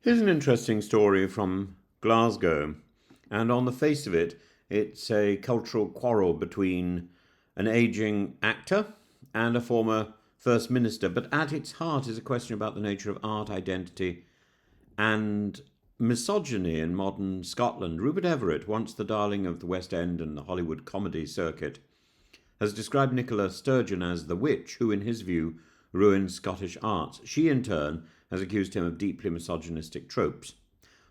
Here's an interesting story from Glasgow, and on the face of it, it's a cultural quarrel between an aging actor and a former First Minister, but at its heart is a question about the nature of art, identity, and misogyny in modern Scotland. Rupert Everett, once the darling of the West End and the Hollywood comedy circuit, has described Nicola Sturgeon as the witch who, in his view, ruined Scottish arts. She, in turn, has accused him of deeply misogynistic tropes.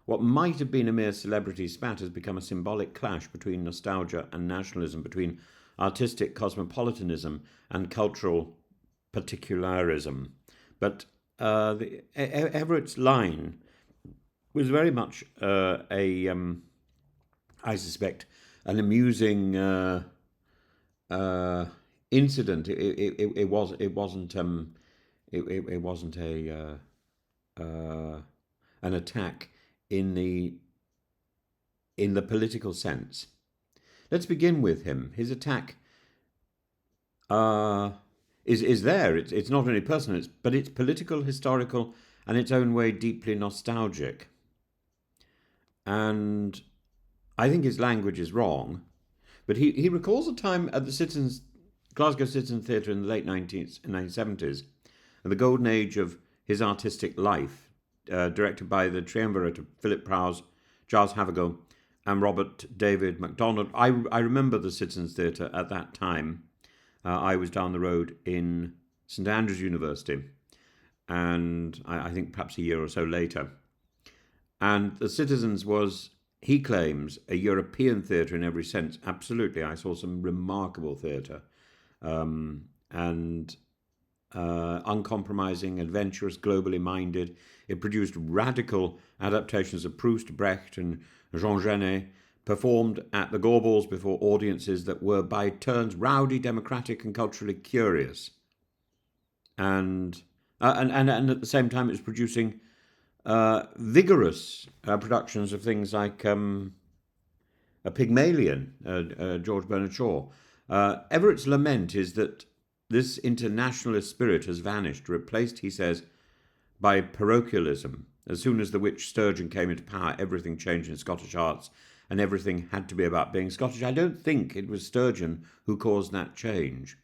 What might have been a mere celebrity spat has become a symbolic clash between nostalgia and nationalism, between artistic cosmopolitanism and cultural particularism. But Everett's line was very much I suspect, an amusing uh, incident. It wasn't a an attack in the political sense. Let's begin with him. His attack uh, is there. It's not only personal, but it's political, historical, and its own way deeply nostalgic. And I think his language is wrong. But he recalls a time at the Glasgow Citizen Theatre in the late 1970s, and the golden age of his artistic life, directed by the triumvirate of Philip Kraos, Giles Havergal, and Robert David MacDonald. I remember the Citizens Theatre at that time. I was down the road in St Andrews University, and I think perhaps a year or so later. And the Citizens was, he claims, a European theatre in every sense. Absolutely, I saw some remarkable theatre, and uncompromising, adventurous, globally minded. It produced radical adaptations of Proust, Brecht, and Jean Genet, performed at the Gorbals before audiences that were by turns rowdy, democratic, and culturally curious. And at the same time, it was producing vigorous productions of things like a Pygmalion, George Bernard Shaw. Everett's lament is that this internationalist spirit has vanished, replaced, he says, by parochialism. As soon as the witch Sturgeon came into power, everything changed in Scottish arts, and everything had to be about being Scottish. I don't think it was Sturgeon who caused that change.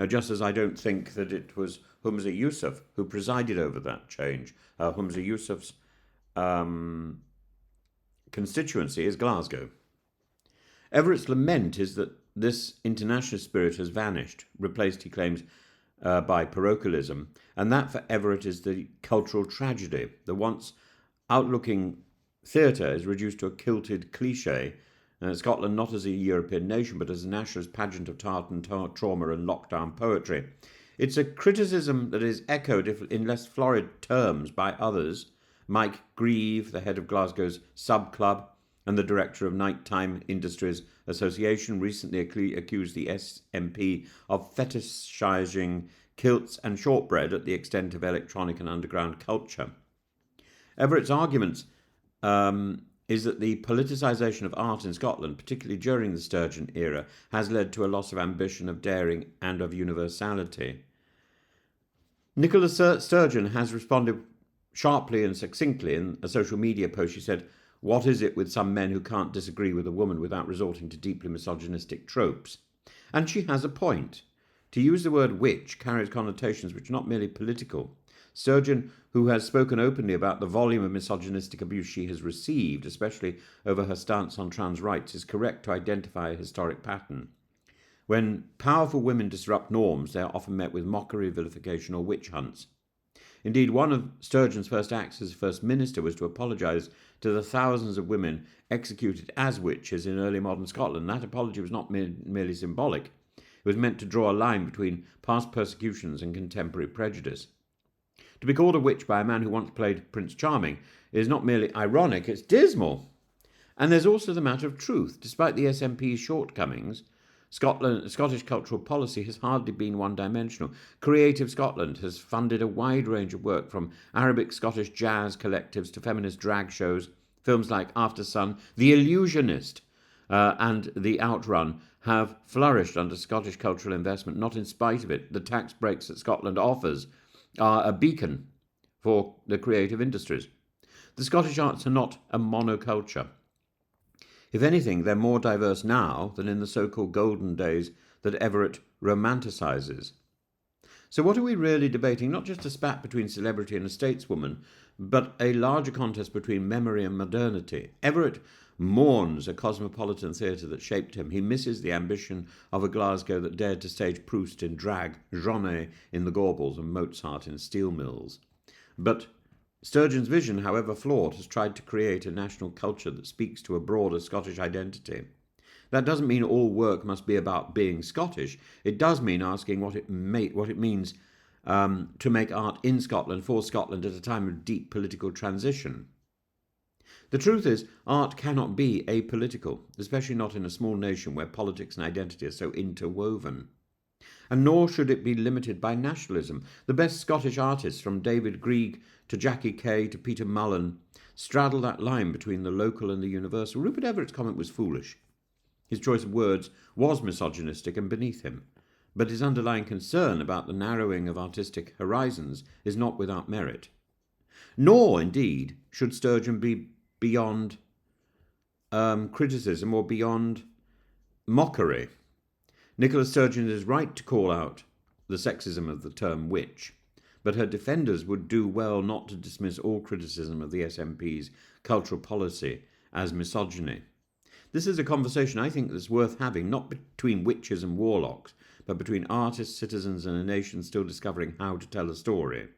Just as I don't think that it was Humza Yousaf who presided over that change. Humza Yousaf's constituency is Glasgow. Everett's lament is that this international spirit has vanished, replaced, he claims, by parochialism, and that for Everett is the cultural tragedy. The once outlooking theatre is reduced to a kilted cliche, Scotland not as a European nation, but as a nationalist pageant of tartan trauma and lockdown poetry. It's a criticism that is echoed, if in less florid terms, by others. Mike Grieve, the head of Glasgow's Sub Club and the director of Nighttime Industries Association, recently accused the SNP of fetishizing kilts and shortbread at the extent of electronic and underground culture. Everett's arguments is that the politicisation of art in Scotland, particularly during the Sturgeon era, has led to a loss of ambition, of daring, and of universality. Nicola Sturgeon has responded sharply and succinctly in a social media post. She said, "What is it with some men who can't disagree with a woman without resorting to deeply misogynistic tropes?" And she has a point. To use the word witch carries connotations which are not merely political. Sturgeon, who has spoken openly about the volume of misogynistic abuse she has received, especially over her stance on trans rights, is correct to identify a historic pattern. When powerful women disrupt norms, they are often met with mockery, vilification, or witch hunts. Indeed, one of Sturgeon's first acts as First Minister was to apologise to the thousands of women executed as witches in early modern Scotland. That apology was not merely symbolic. It was meant to draw a line between past persecutions and contemporary prejudice. To be called a witch by a man who once played Prince Charming is not merely ironic, it's dismal. And there's also the matter of truth. Despite the SNP's shortcomings, Scottish cultural policy has hardly been one-dimensional. Creative Scotland has funded a wide range of work, from Arabic Scottish jazz collectives to feminist drag shows. Films like After Sun, The Illusionist, and The Outrun have flourished under Scottish cultural investment, not in spite of it. The tax breaks that Scotland offers are a beacon for the creative industries. The Scottish arts are not a monoculture. If anything, they're more diverse now than in the so-called golden days that Everett romanticises. So what are we really debating? Not just a spat between celebrity and a stateswoman, but a larger contest between memory and modernity. Everett mourns a cosmopolitan theatre that shaped him. He misses the ambition of a Glasgow that dared to stage Proust in drag, Genet in the Gorbals, and Mozart in steel mills. But Sturgeon's vision, however flawed, has tried to create a national culture that speaks to a broader Scottish identity. That doesn't mean all work must be about being Scottish. It does mean asking what it means to make art in Scotland for Scotland at a time of deep political transition. The truth is, art cannot be apolitical, especially not in a small nation where politics and identity are so interwoven. And nor should it be limited by nationalism. The best Scottish artists, from David Grieg to Jackie Kay to Peter Mullen, straddle that line between the local and the universal. Rupert Everett's comment was foolish. His choice of words was misogynistic and beneath him, but his underlying concern about the narrowing of artistic horizons is not without merit. Nor, indeed, should Sturgeon be beyond criticism or beyond mockery. Nicola Sturgeon is right to call out the sexism of the term witch, but her defenders would do well not to dismiss all criticism of the SNP's cultural policy as misogyny. This is a conversation I think that's worth having, not between witches and warlocks, but between artists, citizens, and a nation still discovering how to tell a story.